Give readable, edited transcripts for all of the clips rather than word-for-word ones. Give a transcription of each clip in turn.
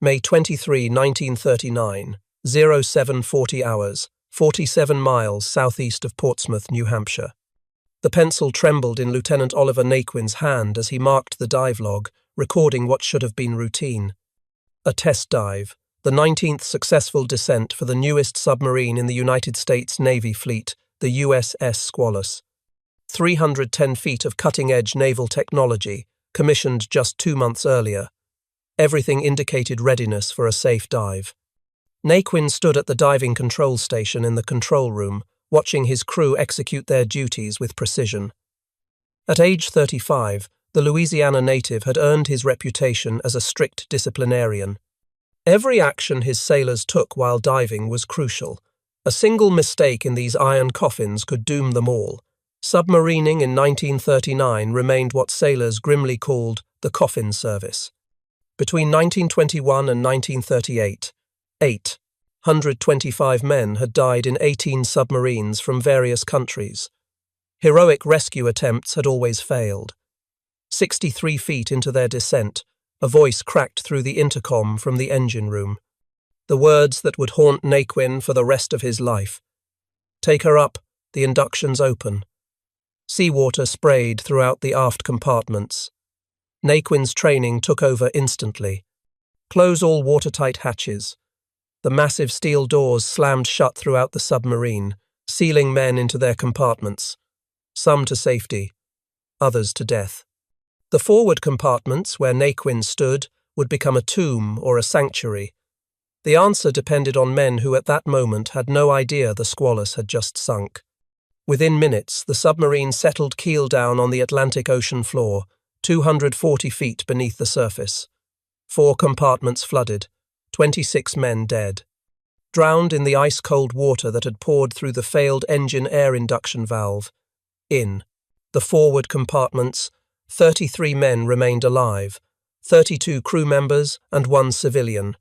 May 23, 1939, 0740 hours, 47 miles southeast of Portsmouth, New Hampshire. The pencil trembled in Lieutenant Oliver Naquin's hand as he marked the dive log, recording what should have been routine. A test dive, the 19th successful descent for the newest submarine in the United States Navy fleet, the USS Squalus. 310 feet of cutting-edge naval technology, commissioned just 2 months earlier. Everything indicated readiness for a safe dive. Naquin stood at the diving control station in the control room, watching his crew execute their duties with precision. At age 35, the Louisiana native had earned his reputation as a strict disciplinarian. Every action his sailors took while diving was crucial. A single mistake in these iron coffins could doom them all. Submarining in 1939 remained what sailors grimly called the coffin service. Between 1921 and 1938, 825 men had died in 18 submarines from various countries. Heroic rescue attempts had always failed. 63 feet into their descent, a voice cracked through the intercom from the engine room. The words that would haunt Naquin for the rest of his life. "Take her up, the induction's open." Seawater sprayed throughout the aft compartments. Naquin's training took over instantly. "Close all watertight hatches." The massive steel doors slammed shut throughout the submarine, sealing men into their compartments, some to safety, others to death. The forward compartments, where Naquin stood, would become a tomb or a sanctuary. The answer depended on men who at that moment had no idea the Squalus had just sunk. Within minutes, the submarine settled keel down on the Atlantic Ocean floor, 240 feet beneath the surface. 4 compartments flooded, 26 men dead. Drowned in the ice-cold water that had poured through the failed engine air induction valve. In the forward compartments, 33 men remained alive, 32 crew members and 1 civilian.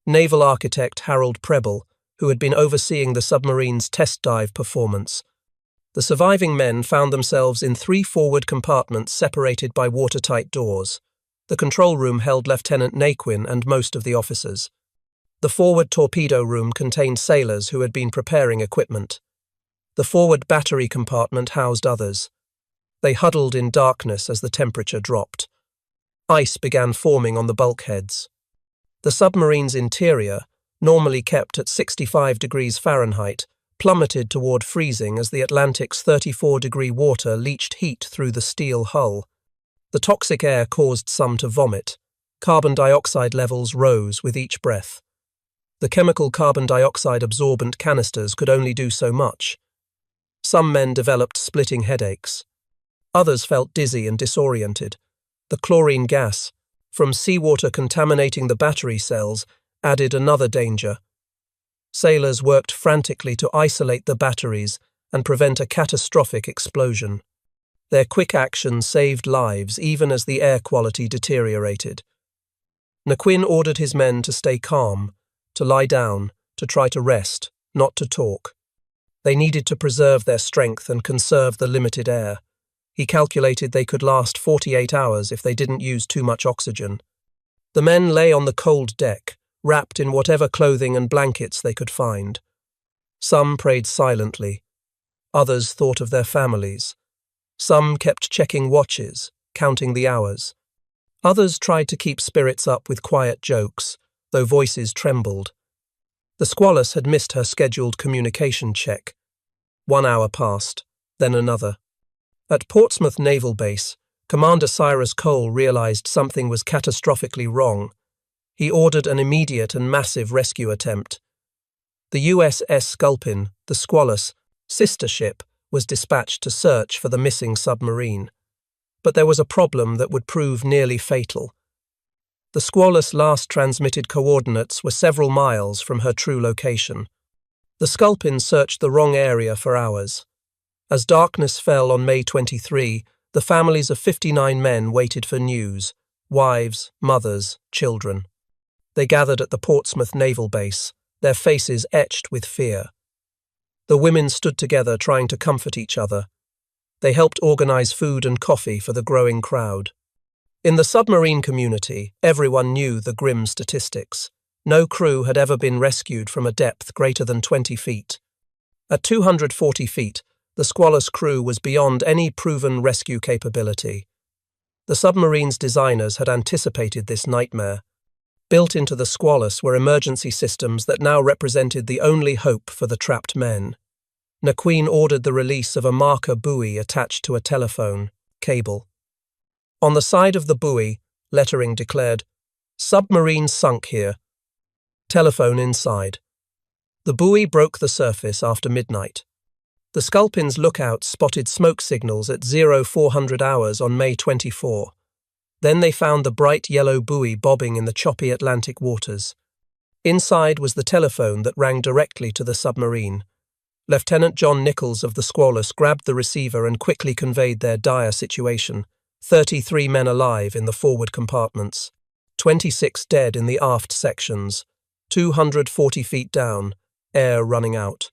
Naval architect Harold Preble, who had been overseeing the submarine's test dive performance. The surviving men found themselves in 3 forward compartments separated by watertight doors. The control room held Lieutenant Naquin and most of the officers. The forward torpedo room contained sailors who had been preparing equipment. The forward battery compartment housed others. They huddled in darkness as the temperature dropped. Ice began forming on the bulkheads. The submarine's interior, normally kept at 65 degrees Fahrenheit, plummeted toward freezing as the Atlantic's 34-degree water leached heat through the steel hull. The toxic air caused some to vomit. Carbon dioxide levels rose with each breath. The chemical carbon dioxide absorbent canisters could only do so much. Some men developed splitting headaches. Others felt dizzy and disoriented. The chlorine gas, from seawater contaminating the battery cells, added another danger. Sailors worked frantically to isolate the batteries and prevent a catastrophic explosion. Their quick action saved lives even as the air quality deteriorated. Naquin ordered his men to stay calm, to lie down, to try to rest, not to talk. They needed to preserve their strength and conserve the limited air. He calculated they could last 48 hours if they didn't use too much oxygen. The men lay on the cold deck, wrapped in whatever clothing and blankets they could find. Some prayed silently. Others thought of their families. Some kept checking watches, counting the hours. Others tried to keep spirits up with quiet jokes, though voices trembled. The Squalus had missed her scheduled communication check. 1 hour passed, then another. At Portsmouth Naval Base, Commander Cyrus Cole realized something was catastrophically wrong. He ordered an immediate and massive rescue attempt. The USS Sculpin, the Squalus, sister ship, was dispatched to search for the missing submarine. But there was a problem that would prove nearly fatal. The Squalus' last transmitted coordinates were several miles from her true location. The Sculpin searched the wrong area for hours. As darkness fell on May 23, the families of 59 men waited for news, wives, mothers, children. They gathered at the Portsmouth Naval Base, their faces etched with fear. The women stood together trying to comfort each other. They helped organize food and coffee for the growing crowd. In the submarine community, everyone knew the grim statistics. No crew had ever been rescued from a depth greater than 20 feet. At 240 feet, the Squalus crew was beyond any proven rescue capability. The submarine's designers had anticipated this nightmare. Built into the Squalus were emergency systems that now represented the only hope for the trapped men. Naquin ordered the release of a marker buoy attached to a telephone cable. On the side of the buoy, lettering declared, "Submarine sunk here. Telephone inside." The buoy broke the surface after midnight. The Sculpin's lookout spotted smoke signals at 0400 hours on May 24. Then they found the bright yellow buoy bobbing in the choppy Atlantic waters. Inside was the telephone that rang directly to the submarine. Lieutenant John Nichols of the Squalus grabbed the receiver and quickly conveyed their dire situation. 33 men alive in the forward compartments, 26 dead in the aft sections, 240 feet down, air running out.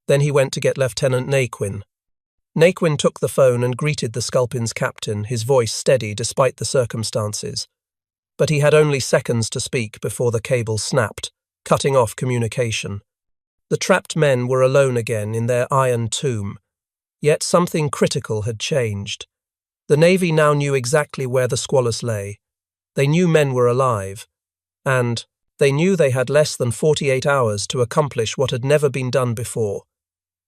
Then he went to get Lieutenant Naquin. Naquin took the phone and greeted the Sculpin's captain, his voice steady despite the circumstances. But he had only seconds to speak before the cable snapped, cutting off communication. The trapped men were alone again in their iron tomb. Yet something critical had changed. The Navy now knew exactly where the Squalus lay. They knew men were alive, and they knew they had less than 48 hours to accomplish what had never been done before: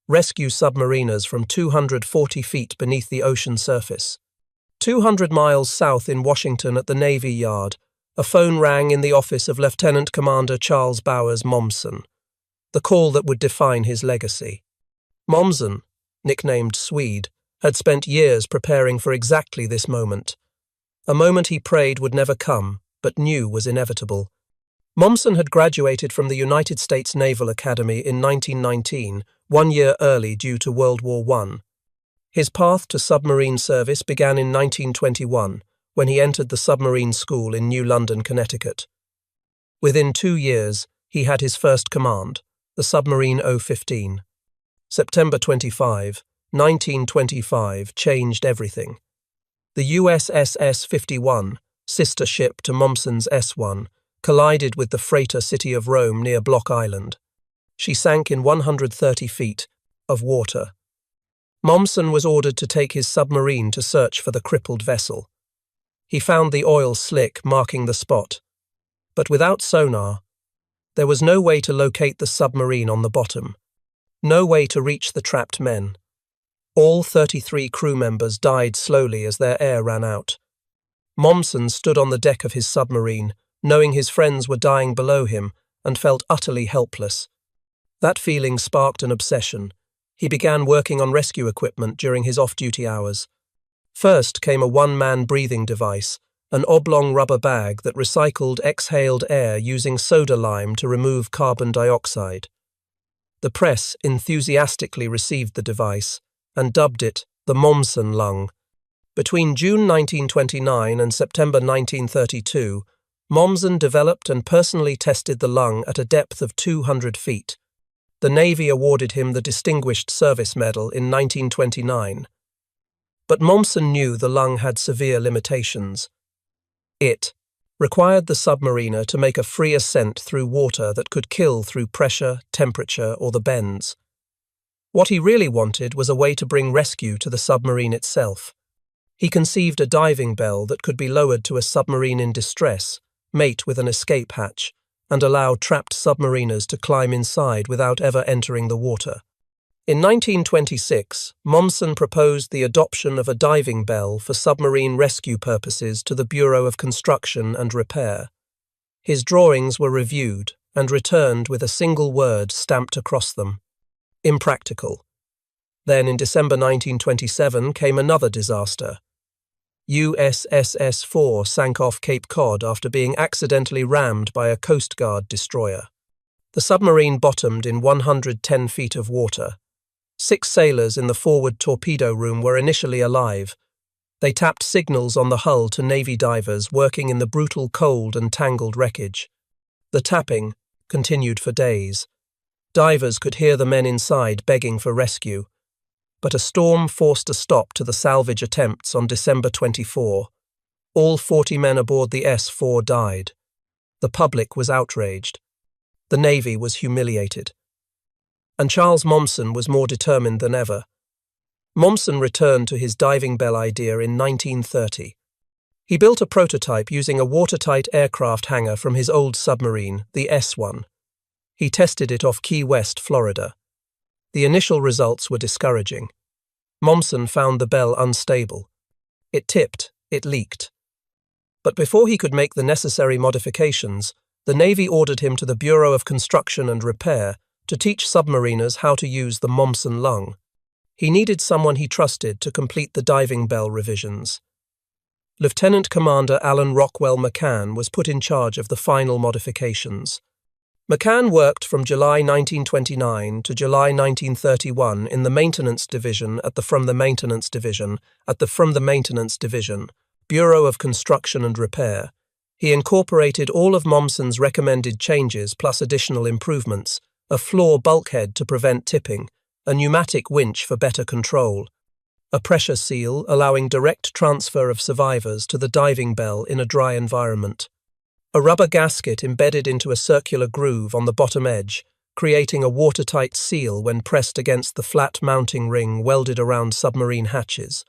rescue submariners from 240 feet beneath the ocean surface. 200 miles south in Washington at the Navy Yard, a phone rang in the office of Lieutenant Commander Charles Bowers Mommsen, the call that would define his legacy. Mommsen, nicknamed Swede, had spent years preparing for exactly this moment. A moment he prayed would never come, but knew was inevitable. Mommsen had graduated from the United States Naval Academy in 1919, 1 year early due to World War I. His path to submarine service began in 1921, when he entered the submarine school in New London, Connecticut. Within 2 years, he had his first command, the submarine 015. September 25, 1925 changed everything. The USS 51, sister ship to Mommsen's S1, collided with the freighter City of Rome near Block Island. She sank in 130 feet of water. Mommsen was ordered to take his submarine to search for the crippled vessel. He found the oil slick marking the spot, but without sonar, there was no way to locate the submarine on the bottom, no way to reach the trapped men. All 33 crew members died slowly as their air ran out. Mommsen stood on the deck of his submarine, knowing his friends were dying below him, and felt utterly helpless. That feeling sparked an obsession. He began working on rescue equipment during his off-duty hours. First came a one-man breathing device, an oblong rubber bag that recycled exhaled air using soda lime to remove carbon dioxide. The press enthusiastically received the device and dubbed it the Mommsen lung. Between June 1929 and September 1932, Mommsen developed and personally tested the lung at a depth of 200 feet. The Navy awarded him the Distinguished Service Medal in 1929. But Mommsen knew the lung had severe limitations. It required the submariner to make a free ascent through water that could kill through pressure, temperature, or the bends. What he really wanted was a way to bring rescue to the submarine itself. He conceived a diving bell that could be lowered to a submarine in distress, mate with an escape hatch, and allow trapped submariners to climb inside without ever entering the water. In 1926, Mommsen proposed the adoption of a diving bell for submarine rescue purposes to the Bureau of Construction and Repair. His drawings were reviewed and returned with a single word stamped across them: impractical. Then in December 1927 came another disaster. USS 4 sank off Cape Cod after being accidentally rammed by a Coast Guard destroyer. The submarine bottomed in 110 feet of water. 6 sailors in the forward torpedo room were initially alive. They tapped signals on the hull to Navy divers working in the brutal cold and tangled wreckage. The tapping continued for days. Divers could hear the men inside begging for rescue. But a storm forced a stop to the salvage attempts on December 24. All 40 men aboard the S-4 died. The public was outraged. The Navy was humiliated. And Charles Momsen was more determined than ever. Momsen returned to his diving bell idea in 1930. He built a prototype using a watertight aircraft hangar from his old submarine, the S-1. He tested it off Key West, Florida. The initial results were discouraging. Momsen found the bell unstable. It tipped, it leaked. But before he could make the necessary modifications, the Navy ordered him to the Bureau of Construction and Repair to teach submariners how to use the Momsen lung. He needed someone he trusted to complete the diving bell revisions. Lieutenant Commander Alan Rockwell McCann was put in charge of the final modifications. McCann worked from July 1929 to July 1931 in the Maintenance Division at the From the Maintenance Division, Bureau of Construction and Repair. He incorporated all of Momsen's recommended changes plus additional improvements, a floor bulkhead to prevent tipping, a pneumatic winch for better control, a pressure seal allowing direct transfer of survivors to the diving bell in a dry environment, a rubber gasket embedded into a circular groove on the bottom edge, creating a watertight seal when pressed against the flat mounting ring welded around submarine hatches.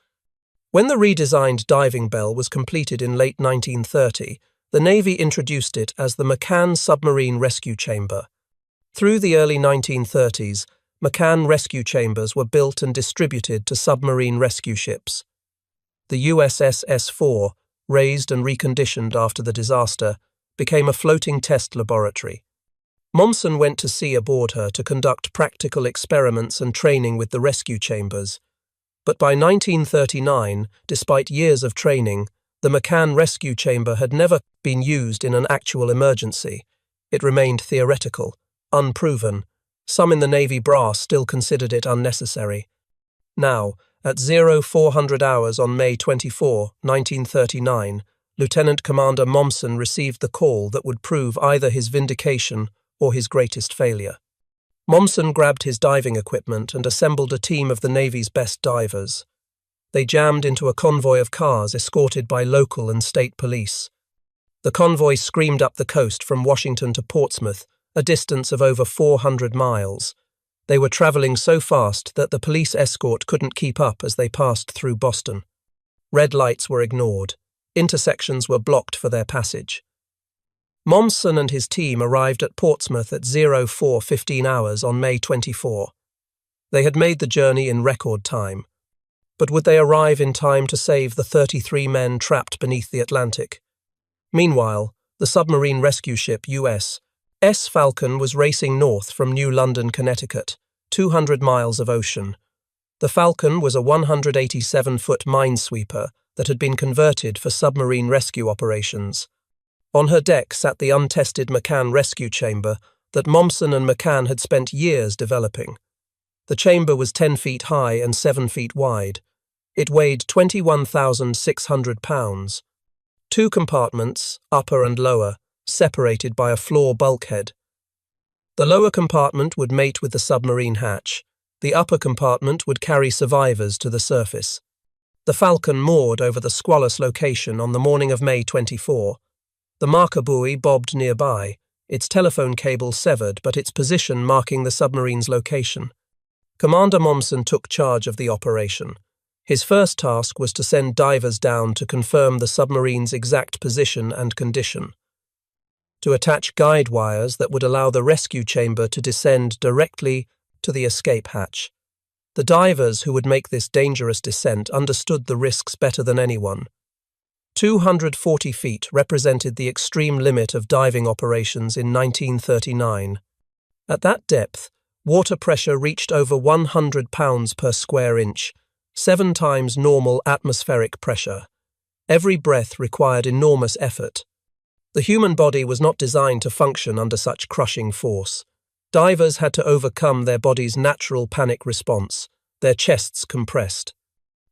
When the redesigned diving bell was completed in late 1930, the Navy introduced it as the McCann Submarine Rescue Chamber. Through the early 1930s, McCann rescue chambers were built and distributed to submarine rescue ships. The USS S-4, raised and reconditioned after the disaster, became a floating test laboratory. Momsen went to sea aboard her to conduct practical experiments and training with the rescue chambers. But by 1939, despite years of training, the McCann rescue chamber had never been used in an actual emergency. It remained theoretical, unproven. Some in the Navy brass still considered it unnecessary. Now, at 0400 hours on May 24, 1939, Lieutenant Commander Momsen received the call that would prove either his vindication or his greatest failure. Momsen grabbed his diving equipment and assembled a team of the Navy's best divers. They jammed into a convoy of cars escorted by local and state police. The convoy screamed up the coast from Washington to Portsmouth, a distance of over 400 miles. They were traveling so fast that the police escort couldn't keep up as they passed through Boston. Red lights were ignored. Intersections were blocked for their passage. Momsen and his team arrived at Portsmouth at 04:15 hours on May 24. They had made the journey in record time. But would they arrive in time to save the 33 men trapped beneath the Atlantic? Meanwhile, the submarine rescue ship U.S.S. Falcon was racing north from New London, Connecticut, 200 miles of ocean. The Falcon was a 187-foot minesweeper that had been converted for submarine rescue operations. On her deck sat the untested McCann rescue chamber that Momsen and McCann had spent years developing. The chamber was 10 feet high and 7 feet wide. It weighed 21,600 pounds. 2 compartments, upper and lower, separated by a floor bulkhead. The lower compartment would mate with the submarine hatch. The upper compartment would carry survivors to the surface. The Falcon moored over the Squalus location on the morning of May 24. The marker buoy bobbed nearby, its telephone cable severed but its position marking the submarine's location. Commander Momsen took charge of the operation. His first task was to send divers down to confirm the submarine's exact position and condition, to attach guide wires that would allow the rescue chamber to descend directly to the escape hatch. The divers who would make this dangerous descent understood the risks better than anyone. 240 feet represented the extreme limit of diving operations in 1939. At that depth, water pressure reached over 100 pounds per square inch, 7 times normal atmospheric pressure. Every breath required enormous effort. The human body was not designed to function under such crushing force. Divers had to overcome their body's natural panic response, their chests compressed.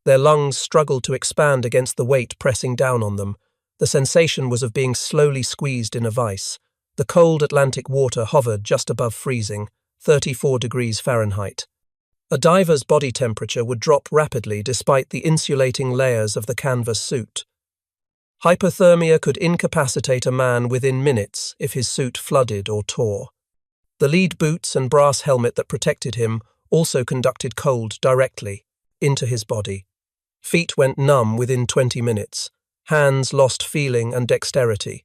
Their lungs struggled to expand against the weight pressing down on them. The sensation was of being slowly squeezed in a vice. The cold Atlantic water hovered just above freezing, 34 degrees Fahrenheit. A diver's body temperature would drop rapidly despite the insulating layers of the canvas suit. Hypothermia could incapacitate a man within minutes if his suit flooded or tore. The lead boots and brass helmet that protected him also conducted cold directly into his body. Feet went numb within 20 minutes. Hands lost feeling and dexterity.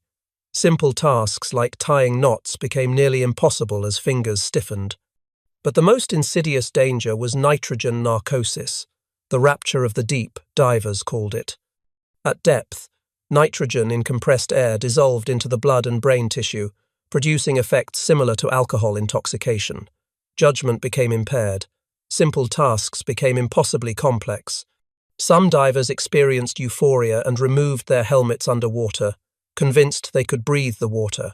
Simple tasks like tying knots became nearly impossible as fingers stiffened. But the most insidious danger was nitrogen narcosis, the rapture of the deep, divers called it. At depth, nitrogen in compressed air dissolved into the blood and brain tissue, producing effects similar to alcohol intoxication. Judgment became impaired. Simple tasks became impossibly complex. Some divers experienced euphoria and removed their helmets underwater, convinced they could breathe the water.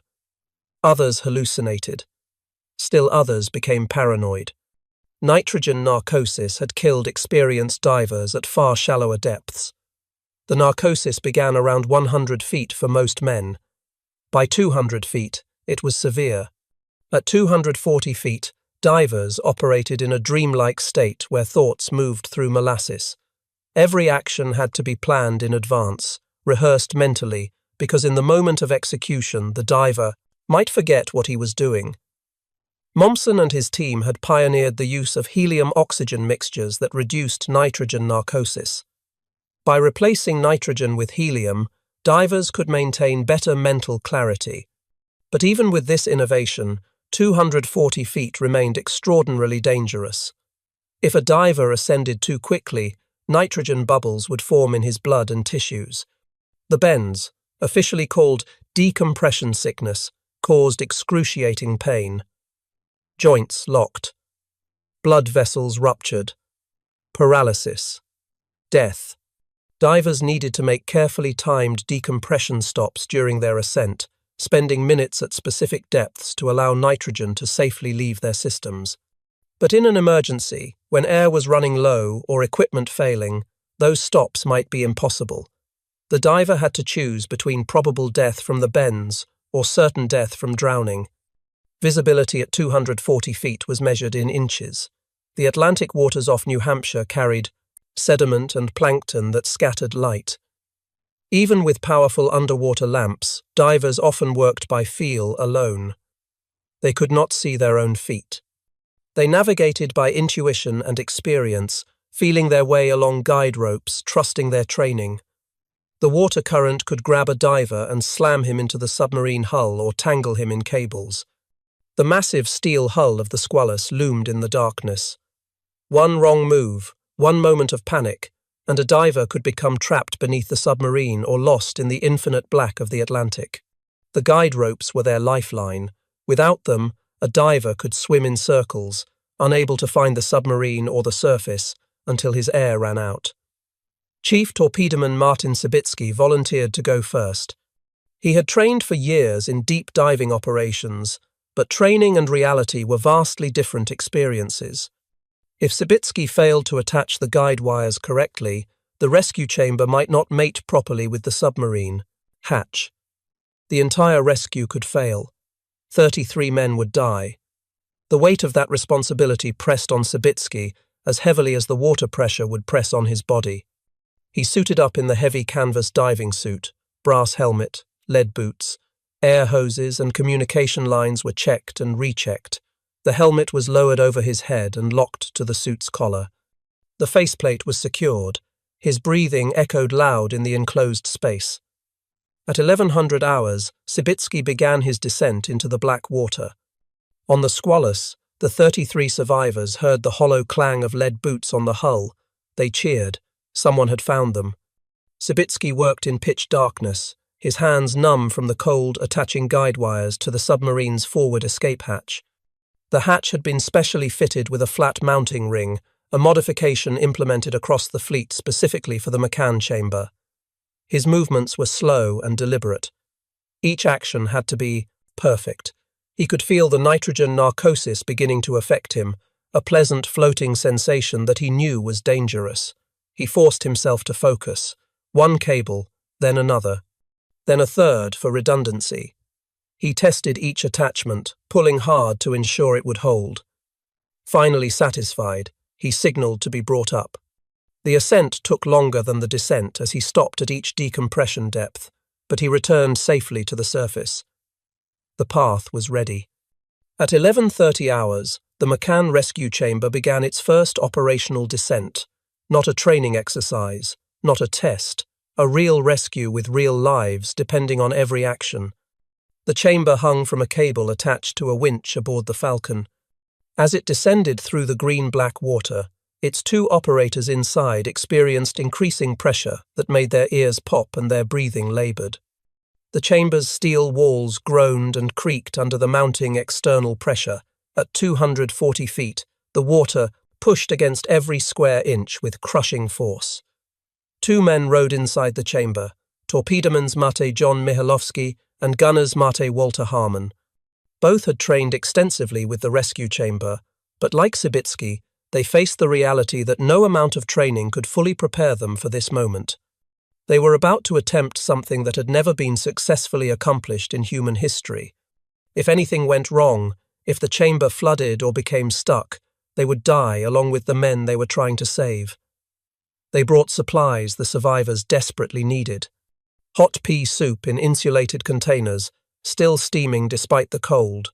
Others hallucinated. Still others became paranoid. Nitrogen narcosis had killed experienced divers at far shallower depths. The narcosis began around 100 feet for most men. By 200 feet, it was severe. At 240 feet, divers operated in a dreamlike state where thoughts moved through molasses. Every action had to be planned in advance, rehearsed mentally, because in the moment of execution, the diver might forget what he was doing. Mommsen and his team had pioneered the use of helium-oxygen mixtures that reduced nitrogen narcosis. By replacing nitrogen with helium, divers could maintain better mental clarity. But even with this innovation, 240 feet remained extraordinarily dangerous. If a diver ascended too quickly, nitrogen bubbles would form in his blood and tissues. The bends, officially called decompression sickness, caused excruciating pain. Joints locked. Blood vessels ruptured. Paralysis. Death. Divers needed to make carefully timed decompression stops during their ascent, spending minutes at specific depths to allow nitrogen to safely leave their systems. But in an emergency, when air was running low or equipment failing, those stops might be impossible. The diver had to choose between probable death from the bends or certain death from drowning. Visibility at 240 feet was measured in inches. The Atlantic waters off New Hampshire carried sediment and plankton that scattered light. Even with powerful underwater lamps, divers often worked by feel alone. They could not see their own feet. They navigated by intuition and experience, feeling their way along guide ropes, trusting their training. The water current could grab a diver and slam him into the submarine hull or tangle him in cables. The massive steel hull of the Squalus loomed in the darkness. One wrong move, one moment of panic, and a diver could become trapped beneath the submarine or lost in the infinite black of the Atlantic. The guide ropes were their lifeline. Without them, a diver could swim in circles, unable to find the submarine or the surface until his air ran out. Chief Torpedoman Martin Sibitsky volunteered to go first. He had trained for years in deep diving operations, but training and reality were vastly different experiences. If Sibitsky failed to attach the guide wires correctly, the rescue chamber might not mate properly with the submarine hatch. The entire rescue could fail. 33 men would die. The weight of that responsibility pressed on Sibitsky as heavily as the water pressure would press on his body. He suited up in the heavy canvas diving suit, brass helmet, lead boots. Air hoses and communication lines were checked and rechecked. The helmet was lowered over his head and locked to the suit's collar. The faceplate was secured. His breathing echoed loud in the enclosed space. At 1100 hours, Sibitsky began his descent into the black water. On the Squalus, the 33 survivors heard the hollow clang of lead boots on the hull. They cheered. Someone had found them. Sibitsky worked in pitch darkness, his hands numb from the cold attaching guide wires to the submarine's forward escape hatch. The hatch had been specially fitted with a flat mounting ring, a modification implemented across the fleet specifically for the McCann chamber. His movements were slow and deliberate. Each action had to be perfect. He could feel the nitrogen narcosis beginning to affect him, a pleasant floating sensation that he knew was dangerous. He forced himself to focus. One cable, then another, then a third for redundancy. He tested each attachment, pulling hard to ensure it would hold. Finally satisfied, he signaled to be brought up. The ascent took longer than the descent as he stopped at each decompression depth, but he returned safely to the surface. The path was ready. At 11:30 hours, the McCann rescue chamber began its first operational descent. Not a training exercise, not a test, a real rescue with real lives depending on every action. The chamber hung from a cable attached to a winch aboard the Falcon. As it descended through the green-black water, its two operators inside experienced increasing pressure that made their ears pop and their breathing labored. The chamber's steel walls groaned and creaked under the mounting external pressure. At 240 feet, the water pushed against every square inch with crushing force. Two men rode inside the chamber, torpedoman's Mate John Michalowski and gunner's Mate Walter Harmon. Both had trained extensively with the rescue chamber, but like Sibitsky, they faced the reality that no amount of training could fully prepare them for this moment. They were about to attempt something that had never been successfully accomplished in human history. If anything went wrong, if the chamber flooded or became stuck, they would die along with the men they were trying to save. They brought supplies the survivors desperately needed. Hot pea soup in insulated containers, still steaming despite the cold.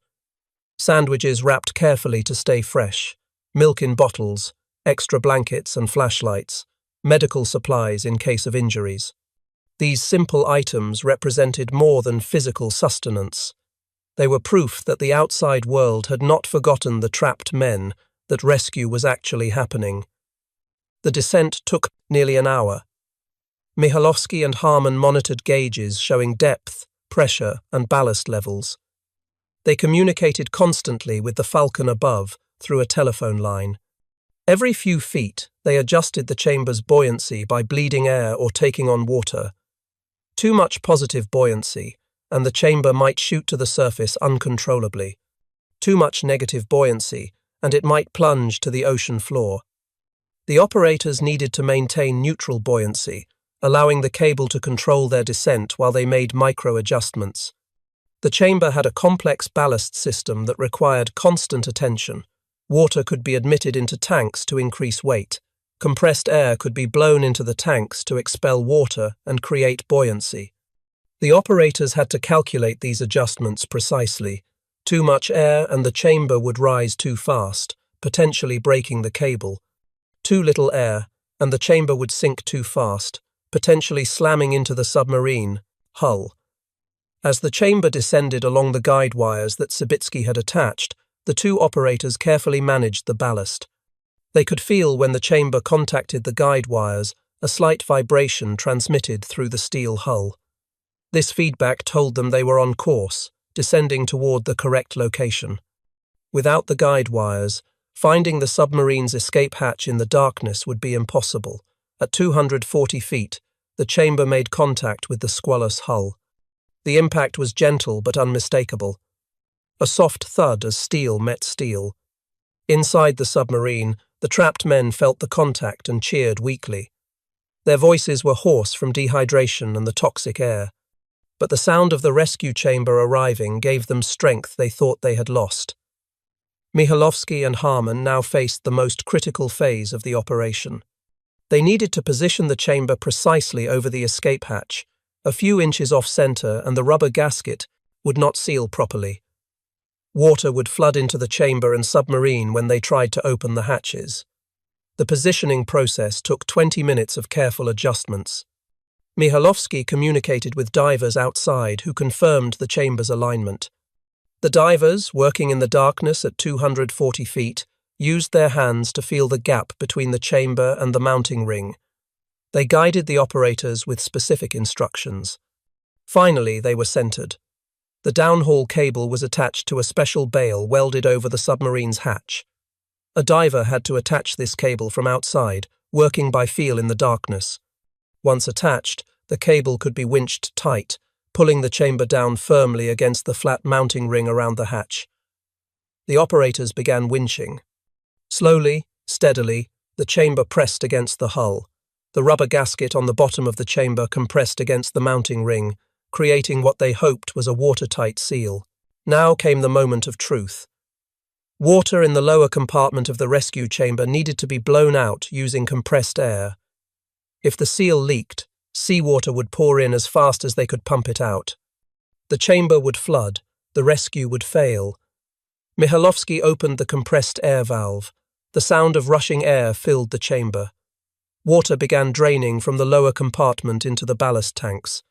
Sandwiches wrapped carefully to stay fresh. Milk in bottles, extra blankets and flashlights, medical supplies in case of injuries. These simple items represented more than physical sustenance. They were proof that the outside world had not forgotten the trapped men, that rescue was actually happening. The descent took nearly an hour. Michalowski and Harmon monitored gauges showing depth, pressure, and ballast levels. They communicated constantly with the Falcon above through a telephone line. Every few feet, they adjusted the chamber's buoyancy by bleeding air or taking on water. Too much positive buoyancy, and the chamber might shoot to the surface uncontrollably. Too much negative buoyancy, and it might plunge to the ocean floor. The operators needed to maintain neutral buoyancy, allowing the cable to control their descent while they made micro-adjustments. The chamber had a complex ballast system that required constant attention. Water could be admitted into tanks to increase weight. Compressed air could be blown into the tanks to expel water and create buoyancy. The operators had to calculate these adjustments precisely. Too much air and the chamber would rise too fast, potentially breaking the cable. Too little air, and the chamber would sink too fast, potentially slamming into the submarine hull. As the chamber descended along the guide wires that Sibitsky had attached, the two operators carefully managed the ballast. They could feel when the chamber contacted the guide wires, a slight vibration transmitted through the steel hull. This feedback told them they were on course, descending toward the correct location. Without the guide wires, finding the submarine's escape hatch in the darkness would be impossible. At 240 feet, the chamber made contact with the Squalus hull. The impact was gentle but unmistakable. A soft thud as steel met steel. Inside the submarine, the trapped men felt the contact and cheered weakly. Their voices were hoarse from dehydration and the toxic air. But the sound of the rescue chamber arriving gave them strength they thought they had lost. Michalowski and Harmon now faced the most critical phase of the operation. They needed to position the chamber precisely over the escape hatch, a few inches off-center, and the rubber gasket would not seal properly. Water would flood into the chamber and submarine when they tried to open the hatches. The positioning process took 20 minutes of careful adjustments. Michalowski communicated with divers outside who confirmed the chamber's alignment. The divers, working in the darkness at 240 feet, used their hands to feel the gap between the chamber and the mounting ring. They guided the operators with specific instructions. Finally, they were centered. The downhaul cable was attached to a special bail welded over the submarine's hatch. A diver had to attach this cable from outside, working by feel in the darkness. Once attached, the cable could be winched tight, pulling the chamber down firmly against the flat mounting ring around the hatch. The operators began winching. Slowly, steadily, the chamber pressed against the hull. The rubber gasket on the bottom of the chamber compressed against the mounting ring, creating what they hoped was a watertight seal. Now came the moment of truth. Water in the lower compartment of the rescue chamber needed to be blown out using compressed air, If the seal leaked, seawater would pour in as fast as they could pump it out. The chamber would flood, the rescue would fail. Mihailovsky opened the compressed air valve. The sound of rushing air filled the chamber. Water began draining from the lower compartment into the ballast tanks.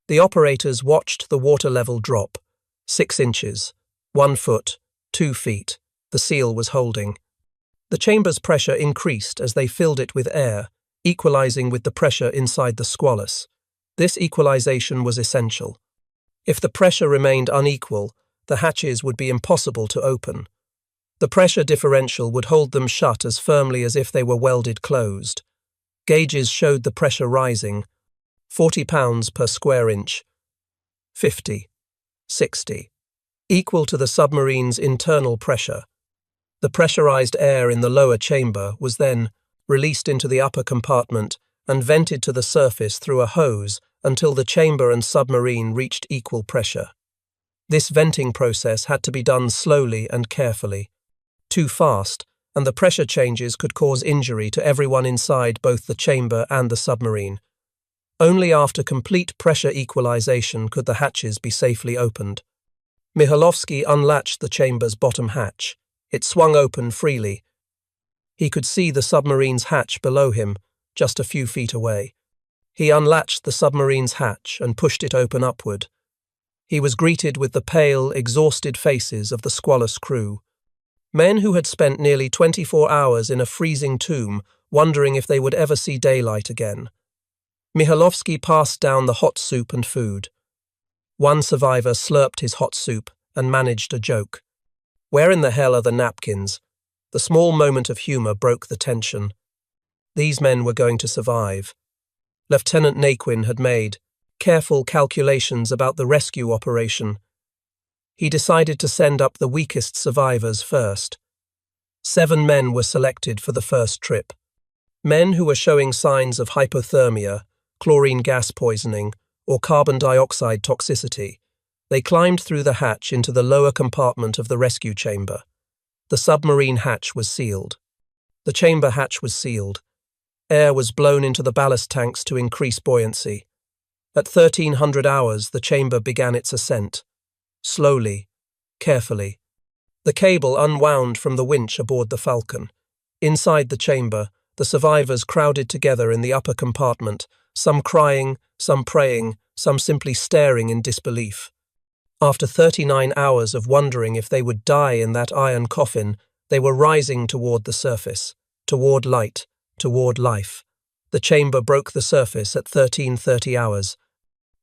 The operators watched the water level drop. 6 inches, 1 foot, 2 feet. The seal was holding. The chamber's pressure increased as they filled it with air, equalizing with the pressure inside the squalus. This equalization was essential. If the pressure remained unequal, the hatches would be impossible to open. The pressure differential would hold them shut as firmly as if they were welded closed. Gauges showed the pressure rising. 40 pounds per square inch. 50. 60. Equal to the submarine's internal pressure. The pressurized air in the lower chamber was then released into the upper compartment and vented to the surface through a hose until the chamber and submarine reached equal pressure. This venting process had to be done slowly and carefully. Too fast, and the pressure changes could cause injury to everyone inside both the chamber and the submarine. Only after complete pressure equalization could the hatches be safely opened. Mihailovsky unlatched the chamber's bottom hatch. It swung open freely. He could see the submarine's hatch below him, just a few feet away. He unlatched the submarine's hatch and pushed it open upward. He was greeted with the pale, exhausted faces of the squalus crew. Men who had spent nearly 24 hours in a freezing tomb, wondering if they would ever see daylight again. Mihailovsky passed down the hot soup and food. One survivor slurped his hot soup and managed a joke. "Where in the hell are the napkins?" The small moment of humor broke the tension. These men were going to survive. Lieutenant Naquin had made careful calculations about the rescue operation. He decided to send up the weakest survivors first. 7 men were selected for the first trip. Men who were showing signs of hypothermia, chlorine gas poisoning, or carbon dioxide toxicity. They climbed through the hatch into the lower compartment of the rescue chamber. The submarine hatch was sealed. The chamber hatch was sealed. Air was blown into the ballast tanks to increase buoyancy. At 1300 hours, the chamber began its ascent. Slowly, carefully. The cable unwound from the winch aboard the Falcon. Inside the chamber, the survivors crowded together in the upper compartment, some crying, some praying, some simply staring in disbelief. After 39 hours of wondering if they would die in that iron coffin, they were rising toward the surface, toward light, toward life. The chamber broke the surface at 1330 hours.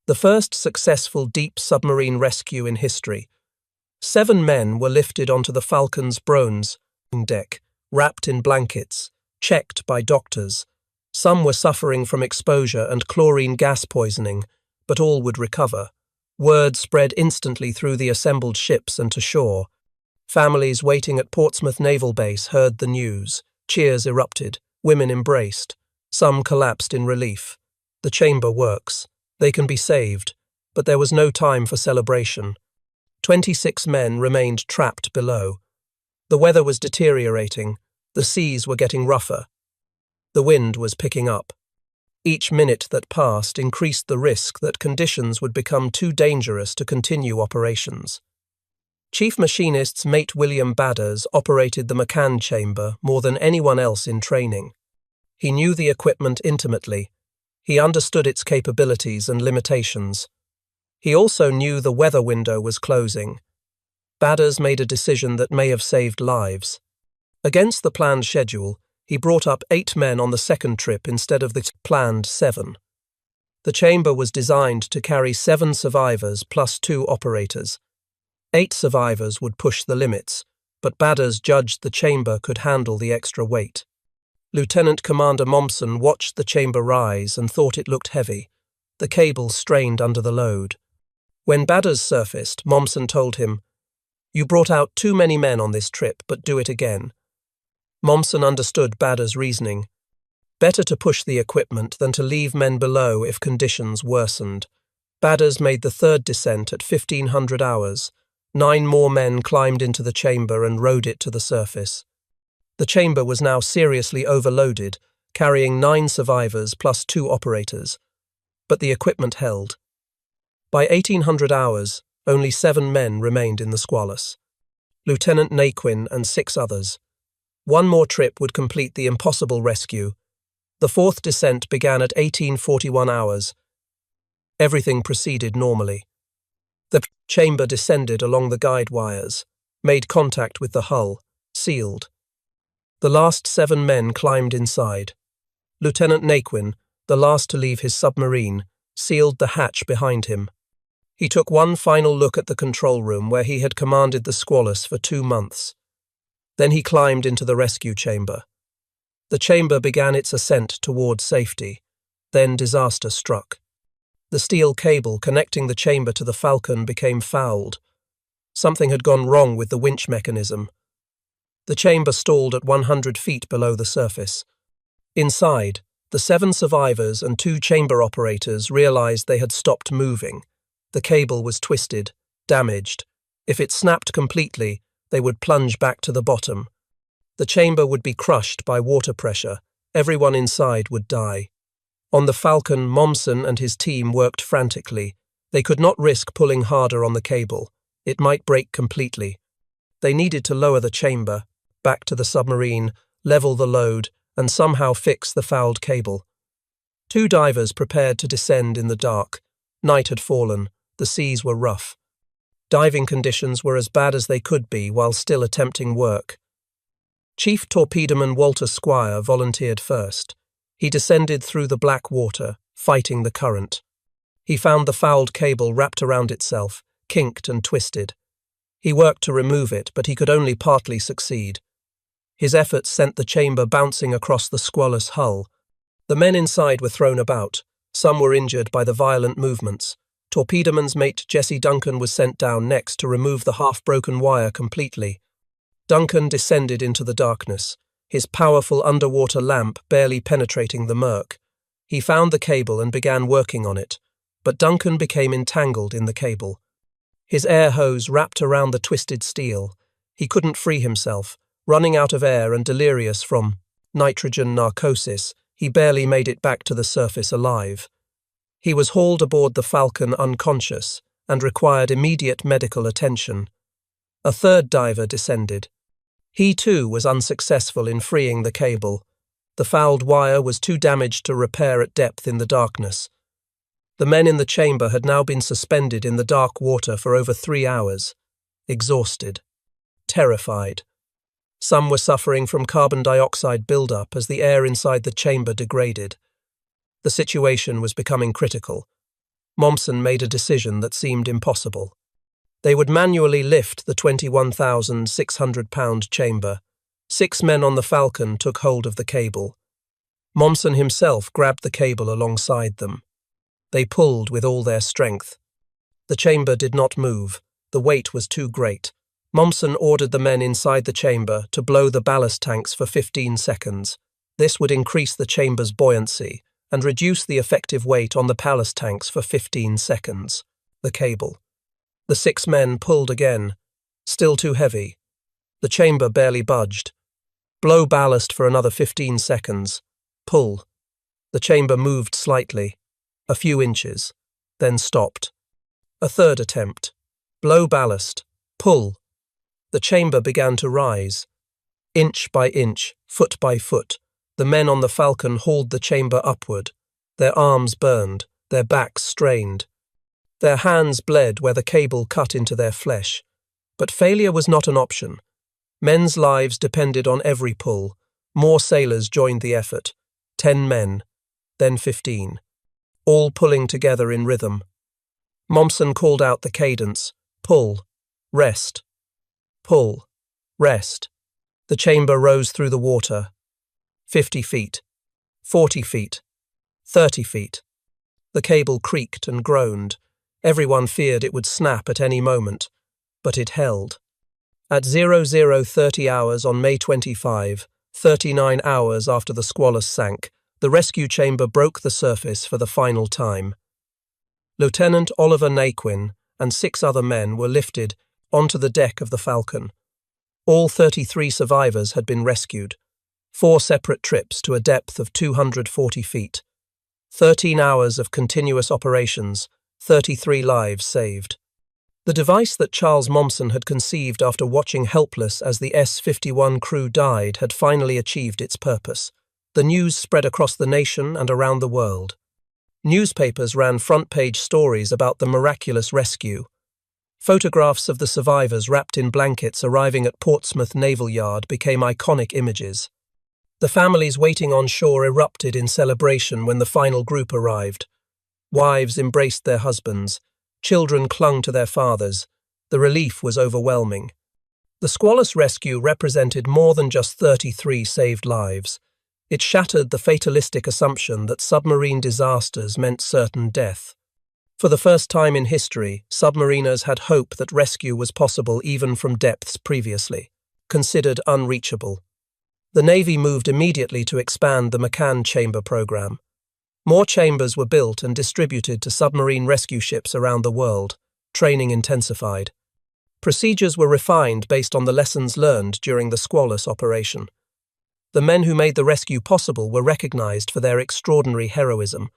The first successful deep submarine rescue in history. 7 men were lifted onto the Falcon's bronze deck, wrapped in blankets, checked by doctors. Some were suffering from exposure and chlorine gas poisoning, but all would recover. Word spread instantly through the assembled ships and to shore. Families waiting at Portsmouth Naval Base heard the news. Cheers erupted. Women embraced. Some collapsed in relief. The chamber works. They can be saved. But there was no time for celebration. 26 men remained trapped below. The weather was deteriorating. The seas were getting rougher. The wind was picking up. Each minute that passed increased the risk that conditions would become too dangerous to continue operations. Chief Machinist's mate William Badders operated the McCann chamber more than anyone else in training. He knew the equipment intimately. He understood its capabilities and limitations. He also knew the weather window was closing. Badders made a decision that may have saved lives. Against the planned schedule, he brought up 8 men on the second trip instead of the planned 7. The chamber was designed to carry 7 survivors plus 2 operators. 8 survivors would push the limits, but Badders judged the chamber could handle the extra weight. Lieutenant Commander Mommsen watched the chamber rise and thought it looked heavy. The cable strained under the load. When Badders surfaced, Mommsen told him, "You brought out too many men on this trip, but do it again." Mommsen understood Badders' reasoning. Better to push the equipment than to leave men below if conditions worsened. Badders made the third descent at 1500 hours. 9 more men climbed into the chamber and rowed it to the surface. The chamber was now seriously overloaded. carrying 9 survivors plus 2 operators. But the equipment held. By 1800 hours, only 7 men remained in the Squalus. Lieutenant Naquin and 6 others. One more trip would complete the impossible rescue. The 4th descent began at 1841 hours. Everything proceeded normally. The chamber descended along the guide wires, made contact with the hull, sealed. The last 7 men climbed inside. Lieutenant Naquin, the last to leave his submarine, sealed the hatch behind him. He took one final look at the control room where he had commanded the Squalus for 2 months. Then he climbed into the rescue chamber. The chamber began its ascent towards safety. Then disaster struck. The steel cable connecting the chamber to the Falcon became fouled. Something had gone wrong with the winch mechanism. The chamber stalled at 100 feet below the surface. Inside, the 7 survivors and 2 chamber operators realized they had stopped moving. The cable was twisted, damaged. If it snapped completely, they would plunge back to the bottom. The chamber would be crushed by water pressure. Everyone inside would die. On the Falcon, Mommsen and his team worked frantically. They could not risk pulling harder on the cable. It might break completely. They needed to lower the chamber, back to the submarine, level the load, and somehow fix the fouled cable. 2 divers prepared to descend in the dark. Night had fallen. The seas were rough. Diving conditions were as bad as they could be while still attempting work. Chief Torpedoman Walter Squire volunteered first. He descended through the black water, fighting the current. He found the fouled cable wrapped around itself, kinked and twisted. He worked to remove it, but he could only partly succeed. His efforts sent the chamber bouncing across the Squalus hull. The men inside were thrown about. Some were injured by the violent movements. Torpedoman's mate Jesse Duncan was sent down next to remove the half-broken wire completely. Duncan descended into the darkness, his powerful underwater lamp barely penetrating the murk. He found the cable and began working on it, but Duncan became entangled in the cable. His air hose wrapped around the twisted steel. He couldn't free himself. Running out of air and delirious from nitrogen narcosis, he barely made it back to the surface alive. He was hauled aboard the Falcon unconscious and required immediate medical attention. A 3rd diver descended. He too was unsuccessful in freeing the cable. The fouled wire was too damaged to repair at depth in the darkness. The men in the chamber had now been suspended in the dark water for over 3 hours, exhausted, terrified. Some were suffering from carbon dioxide buildup as the air inside the chamber degraded. The situation was becoming critical. Mommsen made a decision that seemed impossible. They would manually lift the 21,600-pound chamber. 6 men on the Falcon took hold of the cable. Mommsen himself grabbed the cable alongside them. They pulled with all their strength. The chamber did not move. The weight was too great. Mommsen ordered the men inside the chamber to blow the ballast tanks for 15 seconds. This would increase the chamber's buoyancy and reduce the effective weight on the ballast tanks for 15 seconds. The cable. The 6 men pulled again. Still too heavy. The chamber barely budged. Blow ballast for another 15 seconds. Pull. The chamber moved slightly. A few inches. Then stopped. A 3rd attempt. Blow ballast. Pull. The chamber began to rise. Inch by inch, foot by foot, the men on the Falcon hauled the chamber upward. Their arms burned, their backs strained. Their hands bled where the cable cut into their flesh. But failure was not an option. Men's lives depended on every pull. More sailors joined the effort. 10 men, then 15. All pulling together in rhythm. Mommsen called out the cadence. Pull. Rest. Pull. Rest. The chamber rose through the water. 50 feet. 40 feet. 30 feet. The cable creaked and groaned. Everyone feared it would snap at any moment, but it held. At 00:30 hours on May 25, 39 hours after the Squalus sank, the rescue chamber broke the surface for the final time. Lieutenant Oliver Naquin and 6 other men were lifted onto the deck of the Falcon. All 33 survivors had been rescued. 4 separate trips to a depth of 240 feet. 13 hours of continuous operations, 33 lives saved. The device that Charles Momson had conceived after watching helpless as the S-51 crew died had finally achieved its purpose. The news spread across the nation and around the world. Newspapers ran front-page stories about the miraculous rescue. Photographs of the survivors wrapped in blankets arriving at Portsmouth Naval Yard became iconic images. The families waiting on shore erupted in celebration when the final group arrived. Wives embraced their husbands. Children clung to their fathers. The relief was overwhelming. The Squalus rescue represented more than just 33 saved lives. It shattered the fatalistic assumption that submarine disasters meant certain death. For the first time in history, submariners had hope that rescue was possible even from depths previously considered unreachable. The Navy moved immediately to expand the McCann chamber program. More chambers were built and distributed to submarine rescue ships around the world. Training intensified. Procedures were refined based on the lessons learned during the Squalus operation. The men who made the rescue possible were recognized for their extraordinary heroism.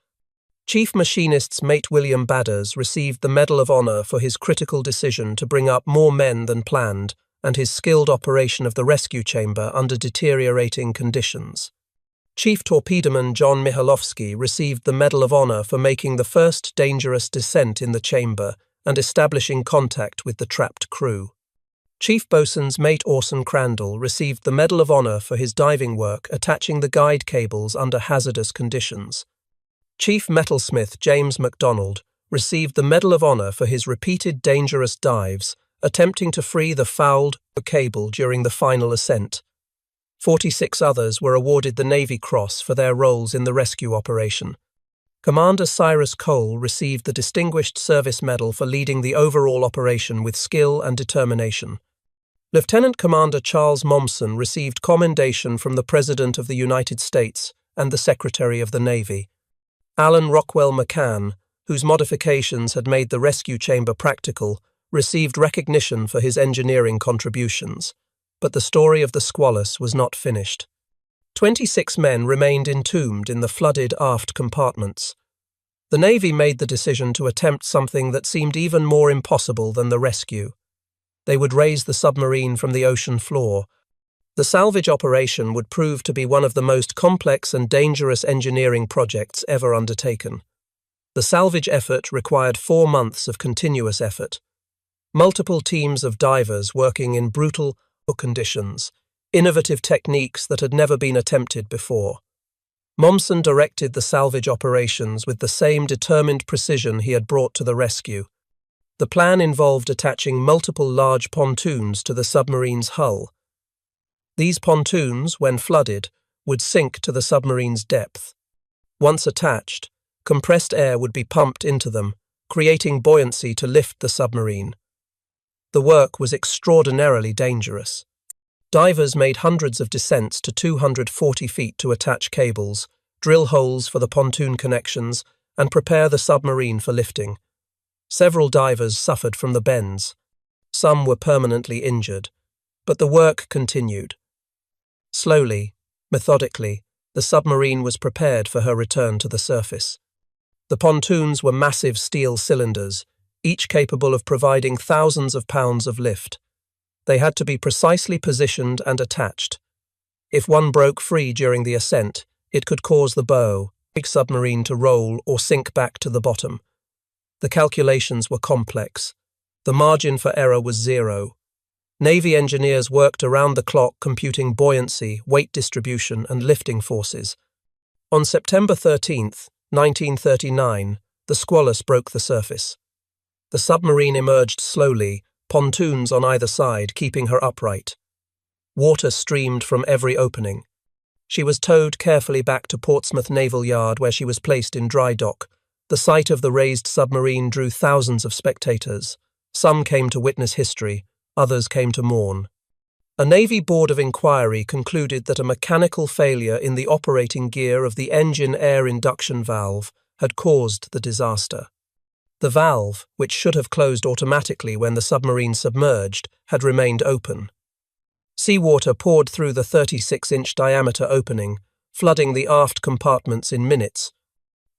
Chief Machinist's Mate William Badders received the Medal of Honor for his critical decision to bring up more men than planned and his skilled operation of the rescue chamber under deteriorating conditions. Chief Torpedoman John Michalowski received the Medal of Honor for making the first dangerous descent in the chamber and establishing contact with the trapped crew. Chief Boatswain's Mate Orson Crandall received the Medal of Honor for his diving work attaching the guide cables under hazardous conditions. Chief Metalsmith James MacDonald received the Medal of Honor for his repeated dangerous dives, attempting to free the fouled cable during the final ascent. 46 others were awarded the Navy Cross for their roles in the rescue operation. Commander Cyrus Cole received the Distinguished Service Medal for leading the overall operation with skill and determination. Lieutenant Commander Charles Momson received commendation from the President of the United States and the Secretary of the Navy. Alan Rockwell McCann, whose modifications had made the rescue chamber practical, received recognition for his engineering contributions. But the story of the Squalus was not finished. 26 men remained entombed in the flooded aft compartments. The Navy made the decision to attempt something that seemed even more impossible than the rescue. They would raise the submarine from the ocean floor. The salvage operation would prove to be one of the most complex and dangerous engineering projects ever undertaken. The salvage effort required 4 months of continuous effort. Multiple teams of divers working in brutal conditions, innovative techniques that had never been attempted before. Momson directed the salvage operations with the same determined precision he had brought to the rescue. The plan involved attaching multiple large pontoons to the submarine's hull. These pontoons, when flooded, would sink to the submarine's depth. Once attached, compressed air would be pumped into them, creating buoyancy to lift the submarine. The work was extraordinarily dangerous. Divers made hundreds of descents to 240 feet to attach cables, drill holes for the pontoon connections, and prepare the submarine for lifting. Several divers suffered from the bends. Some were permanently injured, but the work continued. Slowly, methodically, the submarine was prepared for her return to the surface. The pontoons were massive steel cylinders, each capable of providing thousands of pounds of lift. They had to be precisely positioned and attached. If one broke free during the ascent, it could cause the big submarine to roll or sink back to the bottom. The calculations were complex. The margin for error was 0. Navy engineers worked around the clock computing buoyancy, weight distribution, and lifting forces. On September 13, 1939, the Squalus broke the surface. The submarine emerged slowly, pontoons on either side keeping her upright. Water streamed from every opening. She was towed carefully back to Portsmouth Naval Yard where she was placed in dry dock. The sight of the raised submarine drew thousands of spectators. Some came to witness history, others came to mourn. A Navy Board of Inquiry concluded that a mechanical failure in the operating gear of the engine air induction valve had caused the disaster. The valve, which should have closed automatically when the submarine submerged, had remained open. Seawater poured through the 36-inch diameter opening, flooding the aft compartments in minutes.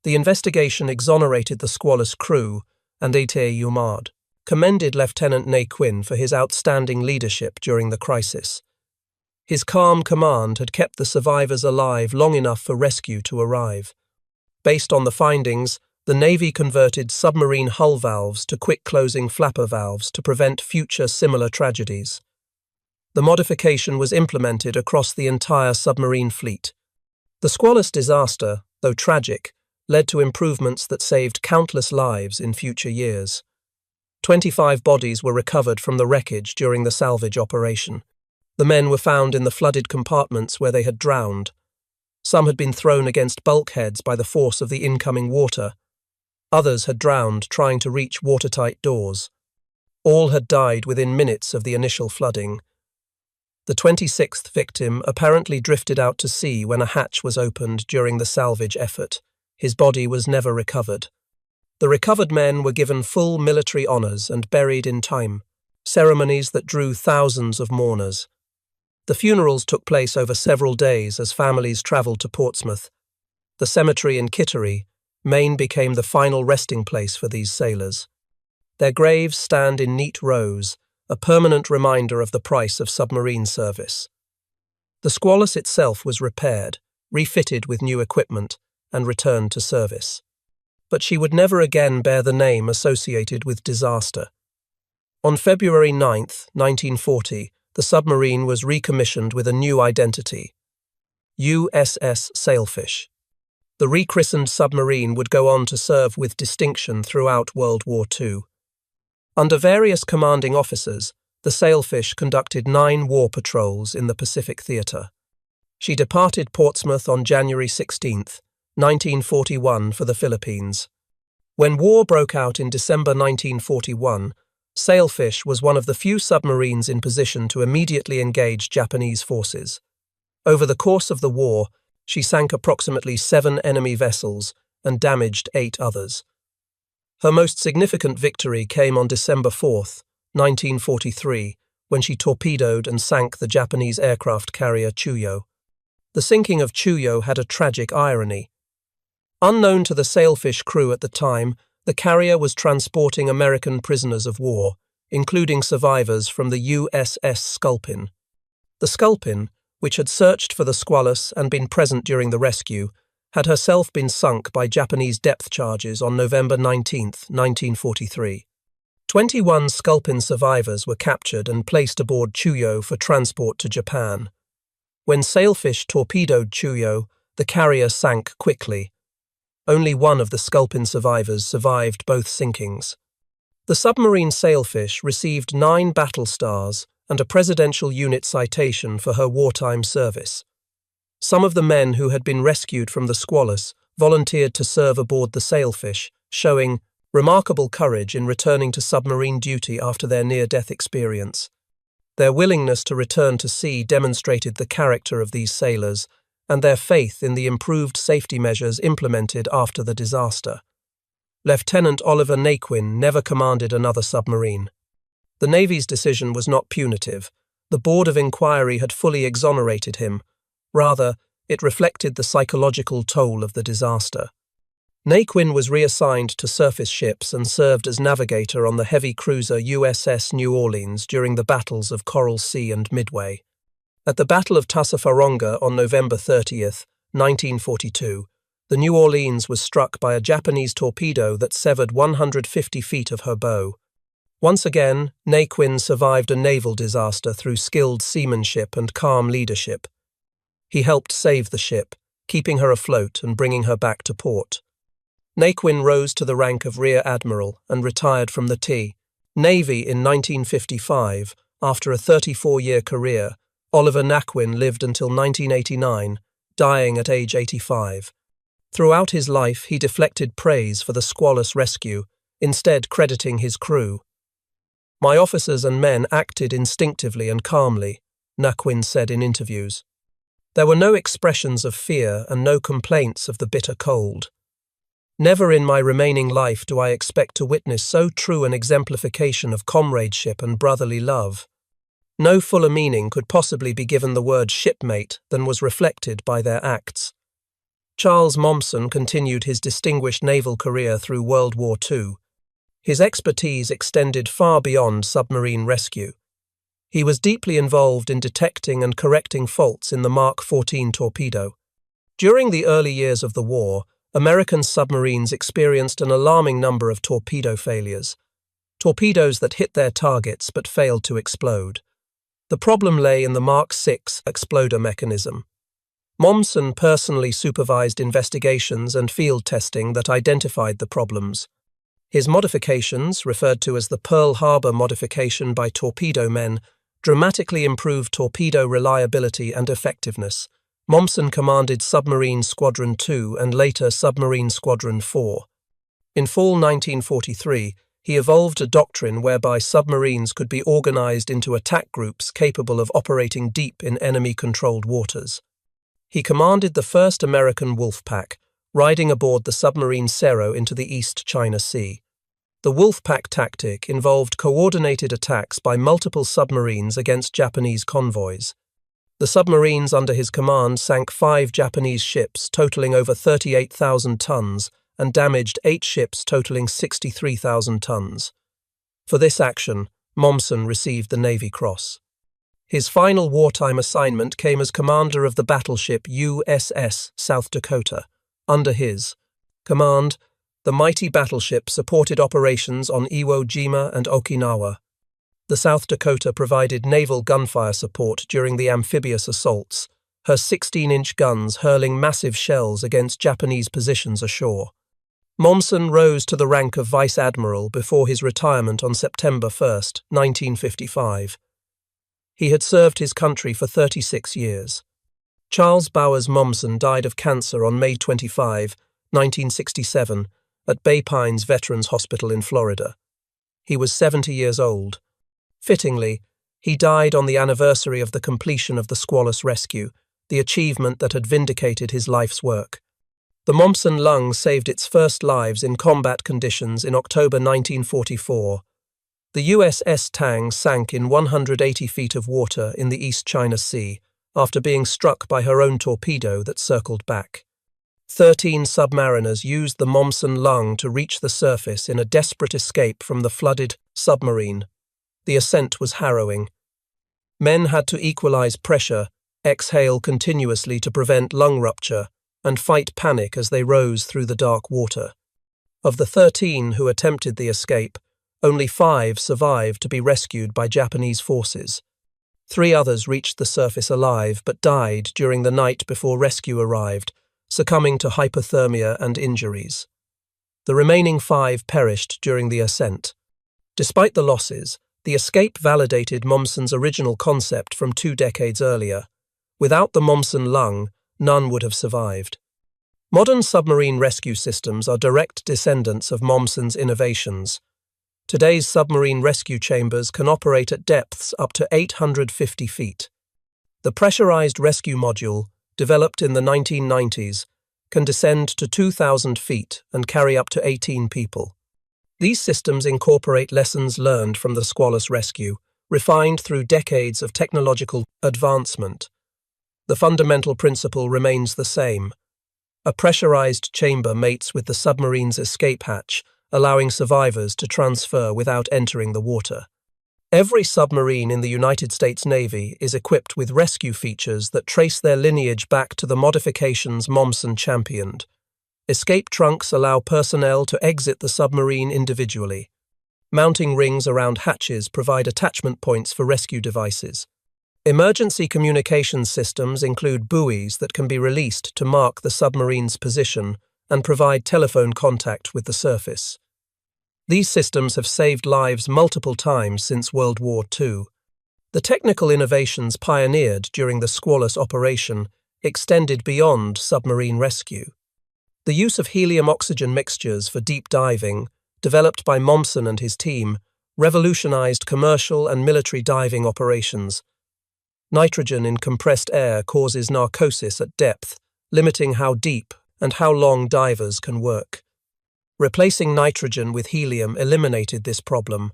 The investigation exonerated the Squalus crew, and A.T. Umard commended Lieutenant Naquin for his outstanding leadership during the crisis. His calm command had kept the survivors alive long enough for rescue to arrive. Based on the findings, the Navy converted submarine hull valves to quick-closing flapper valves to prevent future similar tragedies. The modification was implemented across the entire submarine fleet. The Squalus disaster, though tragic, led to improvements that saved countless lives in future years. 25 bodies were recovered from the wreckage during the salvage operation. The men were found in the flooded compartments where they had drowned. Some had been thrown against bulkheads by the force of the incoming water. Others had drowned trying to reach watertight doors. All had died within minutes of the initial flooding. The 26th victim apparently drifted out to sea when a hatch was opened during the salvage effort. His body was never recovered. The recovered men were given full military honours and buried in time, ceremonies that drew thousands of mourners. The funerals took place over several days as families travelled to Portsmouth. The cemetery in Kittery, Maine became the final resting place for these sailors. Their graves stand in neat rows, a permanent reminder of the price of submarine service. The Squalus itself was repaired, refitted with new equipment, and returned to service. But she would never again bear the name associated with disaster. On February 9, 1940, the submarine was recommissioned with a new identity: USS Sailfish. The rechristened submarine would go on to serve with distinction throughout World War II. Under various commanding officers, the Sailfish conducted 9 war patrols in the Pacific Theatre. She departed Portsmouth on January 16, 1941 for the Philippines. When war broke out in December 1941, Sailfish was one of the few submarines in position to immediately engage Japanese forces. Over the course of the war, she sank approximately 7 enemy vessels and damaged 8 others. Her most significant victory came on December 4, 1943, when she torpedoed and sank the Japanese aircraft carrier Chuyo. The sinking of Chuyo had a tragic irony. Unknown to the Sailfish crew at the time, the carrier was transporting American prisoners of war, including survivors from the USS Sculpin. The Sculpin, which had searched for the Squalus and been present during the rescue, had herself been sunk by Japanese depth charges on November 19, 1943. 21 Sculpin survivors were captured and placed aboard Chuyo for transport to Japan. When Sailfish torpedoed Chuyo, the carrier sank quickly. Only one of the Sculpin survivors survived both sinkings. The submarine Sailfish received 9 battle stars and a Presidential Unit citation for her wartime service. Some of the men who had been rescued from the Squalus volunteered to serve aboard the Sailfish, showing remarkable courage in returning to submarine duty after their near-death experience. Their willingness to return to sea demonstrated the character of these sailors and their faith in the improved safety measures implemented after the disaster. Lieutenant Oliver Naquin never commanded another submarine. The Navy's decision was not punitive. The Board of Inquiry had fully exonerated him. Rather, it reflected the psychological toll of the disaster. Naquin was reassigned to surface ships and served as navigator on the heavy cruiser USS New Orleans during the battles of Coral Sea and Midway. At the Battle of Tassafaronga on November 30, 1942, the New Orleans was struck by a Japanese torpedo that severed 150 feet of her bow. Once again, Naquin survived a naval disaster through skilled seamanship and calm leadership. He helped save the ship, keeping her afloat and bringing her back to port. Naquin rose to the rank of Rear Admiral and retired from the Navy in 1955. After a 34-year career, Oliver Naquin lived until 1989, dying at age 85. Throughout his life, he deflected praise for the Squalus rescue, instead crediting his crew. "My officers and men acted instinctively and calmly," Naquin said in interviews. "There were no expressions of fear and no complaints of the bitter cold. Never in my remaining life do I expect to witness so true an exemplification of comradeship and brotherly love." No fuller meaning could possibly be given the word shipmate than was reflected by their acts. Charles Mommsen continued his distinguished naval career through World War II. His expertise extended far beyond submarine rescue. He was deeply involved in detecting and correcting faults in the Mark 14 torpedo. During the early years of the war, American submarines experienced an alarming number of torpedo failures, torpedoes that hit their targets but failed to explode. The problem lay in the Mark 6 exploder mechanism. Mommsen personally supervised investigations and field testing that identified the problems. His modifications, referred to as the Pearl Harbor modification by torpedo men, dramatically improved torpedo reliability and effectiveness. Mommsen commanded Submarine Squadron 2 and later Submarine Squadron 4. In fall 1943, he evolved a doctrine whereby submarines could be organized into attack groups capable of operating deep in enemy-controlled waters. He commanded the first American Wolfpack, riding aboard the submarine Cerro into the East China Sea. The Wolfpack tactic involved coordinated attacks by multiple submarines against Japanese convoys. The submarines under his command sank 5 Japanese ships totaling over 38,000 tons and damaged 8 ships totaling 63,000 tons. For this action, Mommsen received the Navy Cross. His final wartime assignment came as commander of the battleship USS South Dakota. Under his command, the mighty battleship supported operations on Iwo Jima and Okinawa. The South Dakota provided naval gunfire support during the amphibious assaults, her 16-inch guns hurling massive shells against Japanese positions ashore. Mommsen rose to the rank of Vice Admiral before his retirement on September 1, 1955. He had served his country for 36 years. Charles Bowers Mommsen died of cancer on May 25, 1967, at Bay Pines Veterans Hospital in Florida. He was 70 years old. Fittingly, he died on the anniversary of the completion of the Squalus rescue, the achievement that had vindicated his life's work. The Mommsen Lung saved its first lives in combat conditions in October 1944. The USS Tang sank in 180 feet of water in the East China Sea after being struck by her own torpedo that circled back. 13 submariners used the Mommsen Lung to reach the surface in a desperate escape from the flooded submarine. The ascent was harrowing. Men had to equalize pressure, exhale continuously to prevent lung rupture, and fight panic as they rose through the dark water. Of the 13 who attempted the escape, only 5 survived to be rescued by Japanese forces. 3 others reached the surface alive but died during the night before rescue arrived, succumbing to hypothermia and injuries. The remaining 5 perished during the ascent. Despite the losses, the escape validated Mommsen's original concept from 2 decades earlier. Without the Mommsen Lung, none would have survived. Modern submarine rescue systems are direct descendants of Mommsen's innovations. Today's submarine rescue chambers can operate at depths up to 850 feet. The pressurized rescue module, developed in the 1990s, can descend to 2,000 feet and carry up to 18 people. These systems incorporate lessons learned from the Squalus rescue, refined through decades of technological advancement. The fundamental principle remains the same. A pressurized chamber mates with the submarine's escape hatch, allowing survivors to transfer without entering the water. Every submarine in the United States Navy is equipped with rescue features that trace their lineage back to the modifications Mommsen championed. Escape trunks allow personnel to exit the submarine individually. Mounting rings around hatches provide attachment points for rescue devices. Emergency communications systems include buoys that can be released to mark the submarine's position and provide telephone contact with the surface. These systems have saved lives multiple times since World War II. The technical innovations pioneered during the Squalus operation extended beyond submarine rescue. The use of helium-oxygen mixtures for deep diving, developed by Mommsen and his team, revolutionized commercial and military diving operations. Nitrogen in compressed air causes narcosis at depth, limiting how deep and how long divers can work. Replacing nitrogen with helium eliminated this problem.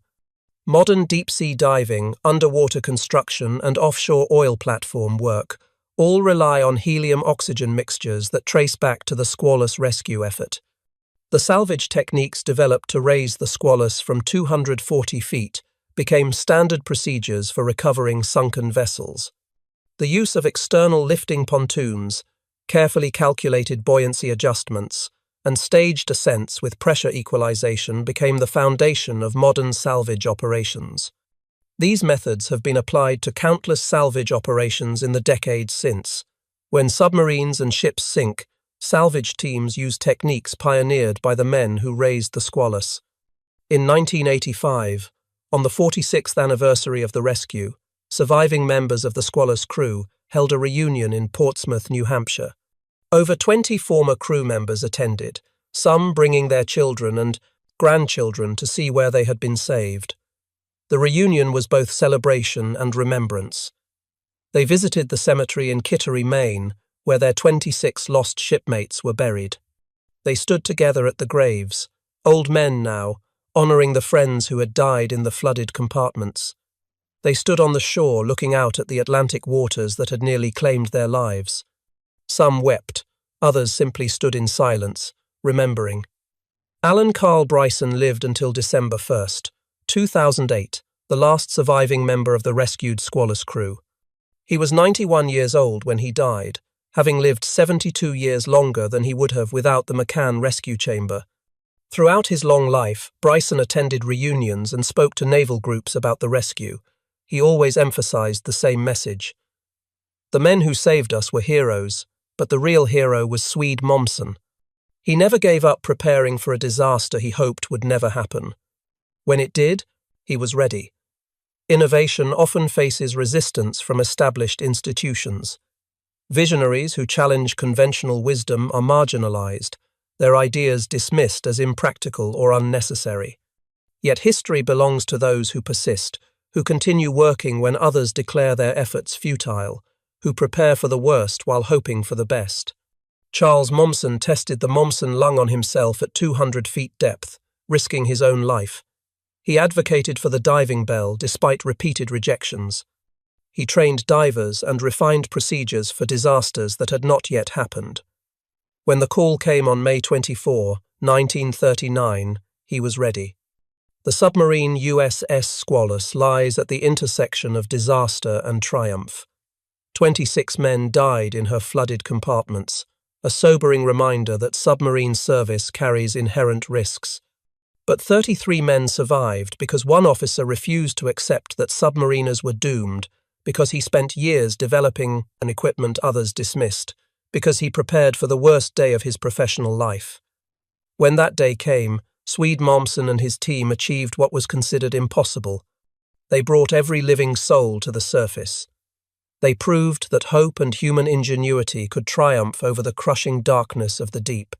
Modern deep-sea diving, underwater construction, and offshore oil platform work all rely on helium-oxygen mixtures that trace back to the Squalus rescue effort. The salvage techniques developed to raise the Squalus from 240 feet became standard procedures for recovering sunken vessels. The use of external lifting pontoons, carefully calculated buoyancy adjustments, and staged ascents with pressure equalization became the foundation of modern salvage operations. These methods have been applied to countless salvage operations in the decades since. When submarines and ships sink, salvage teams use techniques pioneered by the men who raised the Squalus. In 1985, on the 46th anniversary of the rescue, surviving members of the Squalus crew held a reunion in Portsmouth, New Hampshire. Over 20 former crew members attended, some bringing their children and grandchildren to see where they had been saved. The reunion was both celebration and remembrance. They visited the cemetery in Kittery, Maine, where their 26 lost shipmates were buried. They stood together at the graves, old men now, honoring the friends who had died in the flooded compartments. They stood on the shore looking out at the Atlantic waters that had nearly claimed their lives. Some wept, others simply stood in silence, remembering. Alan Carl Bryson lived until December 1, 2008, the last surviving member of the rescued Squalus crew. He was 91 years old when he died, having lived 72 years longer than he would have without the McCann Rescue Chamber. Throughout his long life, Bryson attended reunions and spoke to naval groups about the rescue. He always emphasized the same message. The men who saved us were heroes, but the real hero was Swede Momsen. He never gave up preparing for a disaster he hoped would never happen. When it did, he was ready. Innovation often faces resistance from established institutions. Visionaries who challenge conventional wisdom are marginalized, their ideas dismissed as impractical or unnecessary. Yet history belongs to those who persist, who continue working when others declare their efforts futile, who prepare for the worst while hoping for the best. Charles Momsen tested the Momsen lung on himself at 200 feet depth, risking his own life. He advocated for the diving bell despite repeated rejections. He trained divers and refined procedures for disasters that had not yet happened. When the call came on May 24, 1939, he was ready. The submarine USS Squalus lies at the intersection of disaster and triumph. 26 men died in her flooded compartments, a sobering reminder that submarine service carries inherent risks. But 33 men survived because one officer refused to accept that submariners were doomed, because he spent years developing an equipment others dismissed, because he prepared for the worst day of his professional life. When that day came, Swede Momsen and his team achieved what was considered impossible. They brought every living soul to the surface. They proved that hope and human ingenuity could triumph over the crushing darkness of the deep.